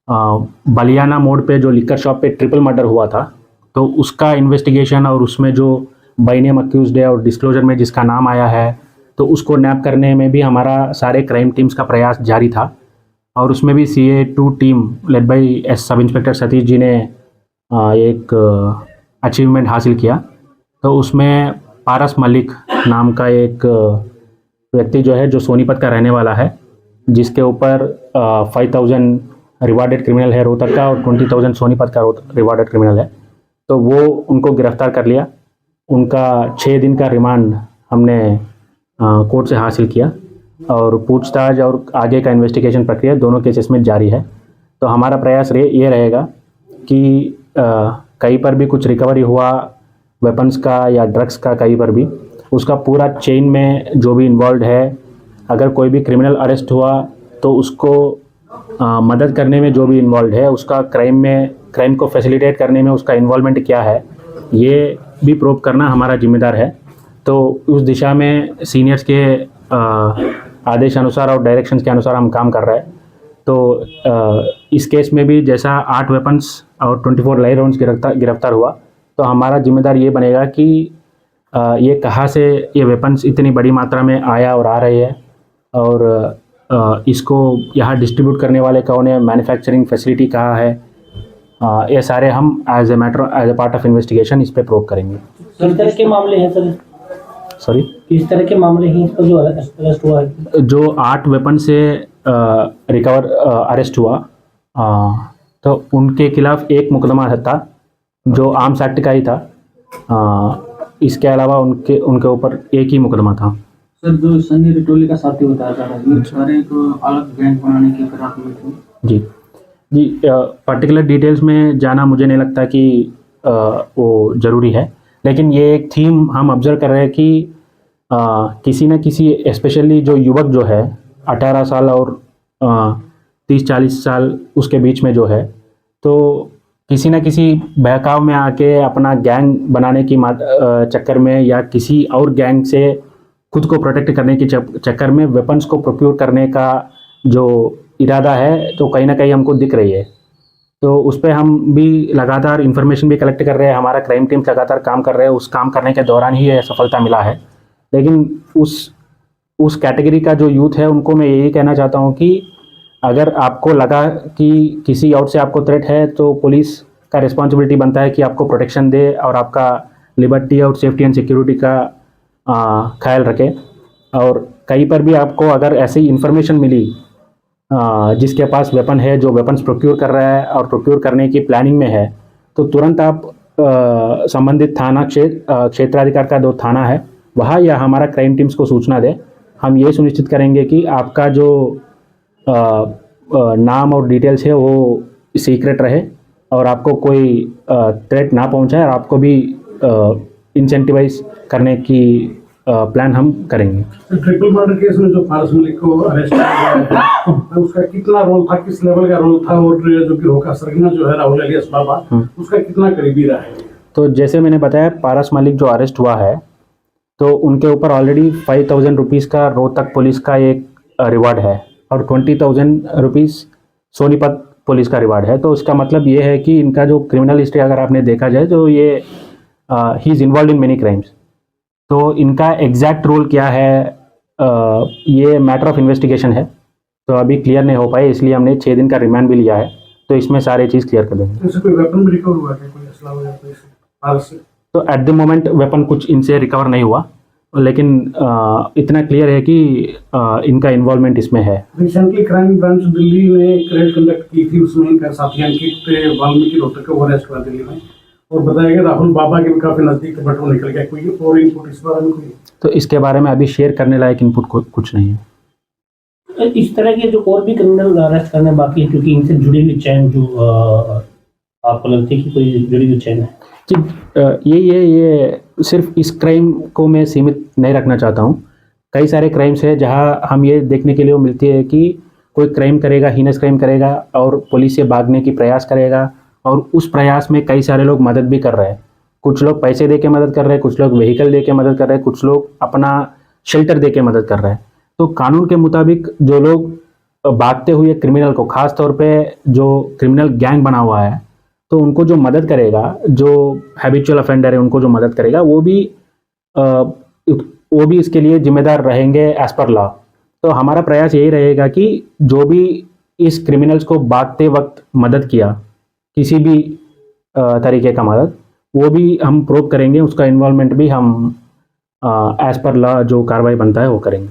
बलियाना मोड़ पे जो लिकर शॉप पे ट्रिपल मर्डर हुआ था, तो उसका इन्वेस्टिगेशन और उसमें जो बाय नेम अक्यूज्ड है और डिस्क्लोजर में जिसका नाम आया है, तो उसको नैप करने में भी हमारा सारे क्राइम टीम्स का प्रयास जारी था। और उसमें भी CA2 team led by sub inspector Satish ji ने एक अचीवमेंट हासिल किया। तो उसमें पारस मलिक नाम का एक व्यक्ति जो है, जो सोनीपत का रहने वाला है, जिसके ऊपर 5,000 रिवार्डेड क्रिमिनल है रोहतक का और 20,000 सोनीपत का रिवार्डेड क्रिमिनल है। तो वो उनको गिरफ्तार कर लिया। उनका 6 दिन का रिमांड हमने कोर्ट से हासिल किया और पूछताछ और आगे का इन्वेस्टिगेशन प्रक्रिया दोनों केसेस में जारी है। तो हमारा प्रयास ये रहेगा कि कहीं पर भी कुछ रिकवरी हुआ वेपन्स का या ड्रग्स का, कहीं पर भी उसका पूरा चेन में जो भी इन्वॉल्व है, अगर कोई भी क्रिमिनल अरेस्ट हुआ तो उसको मदद करने में जो भी इन्वॉल्व है, उसका क्राइम को फैसिलिटेट करने में उसका इन्वॉल्वमेंट क्या है, ये भी प्रूव करना हमारा जिम्मेदार है। तो उस दिशा में सीनियर्स के आदेश अनुसार और डायरेक्शंस के अनुसार हम काम कर रहे हैं। तो इस केस में भी जैसा 8 वेपन्स और 24 लाइव राउंड्स गिरफ्तार हुआ, तो हमारा जिम्मेदार ये बनेगा कि ये कहाँ से ये वेपन्स इतनी बड़ी मात्रा में आया और आ रही है, और इसको यहाँ डिस्ट्रीब्यूट करने वाले कौन है, मैन्युफैक्चरिंग फैसिलिटी कहाँ है, ये सारे हम as a part of investigation इस पे प्रूव करेंगे। किस तरह के मामले हैं सर? सॉरी, किस तरह के मामले हैं इसको जो अरेस्ट हुआ है? जो 8 वेपन से अरेस्ट हुआ, तो उनके खिलाफ एक मुकदमा था जो आर्म्स एक्ट का ही था। इसके अलावा उनके ऊपर एक ही मुकदमा था। सर, जो सनी रटोली का साथी बताया जा रहा है, सारे को अलग गैंग बनाने की फिराक में थे। जी, पर्टिकुलर डिटेल्स में जाना मुझे नहीं लगता कि वो ज़रूरी है, लेकिन ये एक थीम हम ऑब्जर्व कर रहे हैं कि किसी न किसी, स्पेशली जो युवक जो है 18 साल और 30-40 साल उसके बीच में जो है, तो किसी न किसी बहकाव में आके अपना गैंग बनाने की चक्कर में या किसी और गैंग से खुद को प्रोटेक्ट करने के चक्कर में वेपन्स को प्रोक्योर करने का जो इरादा है, तो कहीं ना कहीं हमको दिख रही है। तो उस पर हम भी लगातार इन्फॉर्मेशन भी कलेक्ट कर रहे हैं, हमारा क्राइम टीम लगातार काम कर रहे हैं। उस काम करने के दौरान ही ये सफलता मिला है। लेकिन उस कैटेगरी का जो यूथ है, उनको मैं यही कहना चाहता हूँ कि अगर आपको लगा कि किसी और से आपको थ्रेट है, तो पुलिस का रिस्पॉन्सिबिलिटी बनता है कि आपको प्रोटेक्शन दे और आपका लिबर्टी और सेफ्टी एंड सिक्योरिटी का ख्याल रखे। और कहीं पर भी आपको अगर ऐसी इन्फॉर्मेशन मिली जिसके पास वेपन है, जो वेपन्स प्रोक्योर कर रहा है और प्रोक्योर करने की प्लानिंग में है, तो तुरंत आप संबंधित थाना क्षेत्राधिकार का जो थाना है वहाँ या हमारा क्राइम टीम्स को सूचना दें। हम ये सुनिश्चित करेंगे कि आपका जो नाम और डिटेल्स है वो सीक्रेट रहे और आपको कोई थ्रेट ना पहुंचाए, और आपको भी इंसेंटिवाइज करने की प्लान हम करेंगे। ट्रिपल मर्डर केस में जो पारस मलिक को अरेस्ट किया गया है, उसका कितना रोल था, किस लेवल का रोल था, और जो कि होका सरगना जो है राहुल अलियास बाबा, उसका कितना करीबी रहा है? तो जैसे मैंने बताया, पारस मलिक जो अरेस्ट हुआ है, तो उनके ऊपर ऑलरेडी 5,000 रुपीज़ का रोहतक पुलिस का एक रिवार्ड है और 20,000 रुपीज़ सोनीपत पुलिस का रिवार्ड है। तो इसका मतलब ये है कि इनका जो क्रिमिनल हिस्ट्री अगर आपने देखा जाए, तो ये he is involve in many crimes. तो इनका एग्जैक्ट रोल क्या है, ये मैटर ऑफ इन्वेस्टिगेशन है, तो अभी क्लियर नहीं हो पाए, इसलिए हमने 6 दिन का रिमांड भी लिया है। तो इसमें सारी चीज़ क्लियर कर देंगे। कोई वेपन भी रिकवर हुआ है, कोई असला वगैरह कोई पारस से? तो एट द मोमेंट वेपन कुछ इनसे रिकवर नहीं हुआ, लेकिन इतना क्लियर है कि इनका इन्वॉल्वमेंट इसमें है। रिसेंटली क्राइम ब्रांच दिल्ली ने एक रेड कंडक्ट की थी, उसमें इनका साथी अंकित वाल्मीकि रोहतक को अरेस्ट हुआ दिल्ली में, और बताया गया राहुल बाबा के काफी नजदीक बट वो निकल गया। कोई और इनपुट इस बारे में कोई? तो इसके बारे में अभी शेयर करने लायक इनपुट कुछ नहीं है। इस तरह के जो और भी क्रिमिनल अरेस्ट करने बाकी है, क्योंकि इनसे जुड़ी हुई चैन जो आपको लगती है कि कोई जुड़ी हुई चैन है? ये सिर्फ इस क्राइम को मैं सीमित नहीं रखना चाहता हूँ। कई सारे क्राइम्स है जहाँ हम ये देखने के लिए मिलती है कि कोई क्राइम करेगा, हीनस क्राइम करेगा और पुलिस से भागने की प्रयास करेगा, और उस प्रयास में कई सारे लोग मदद भी कर रहे हैं। कुछ लोग पैसे दे के मदद कर रहे हैं, कुछ लोग व्हीकल दे के मदद कर रहे हैं, कुछ लोग अपना शेल्टर दे के मदद कर रहे हैं। तो कानून के मुताबिक जो लोग भागते हुए क्रिमिनल को, ख़ास तौर पे जो क्रिमिनल गैंग बना हुआ है, तो उनको जो मदद करेगा, जो हैबिचुअल ऑफेंडर है उनको जो मदद करेगा, वो भी इसके लिए जिम्मेदार रहेंगे एज पर लॉ। तो हमारा प्रयास यही रहेगा कि जो भी इस क्रिमिनल्स को भागते वक्त मदद किया, किसी भी तरीके का मदद, वो भी हम प्रूव करेंगे, उसका इन्वॉल्वमेंट भी हम एज पर लॉ जो कार्रवाई बनता है वो करेंगे।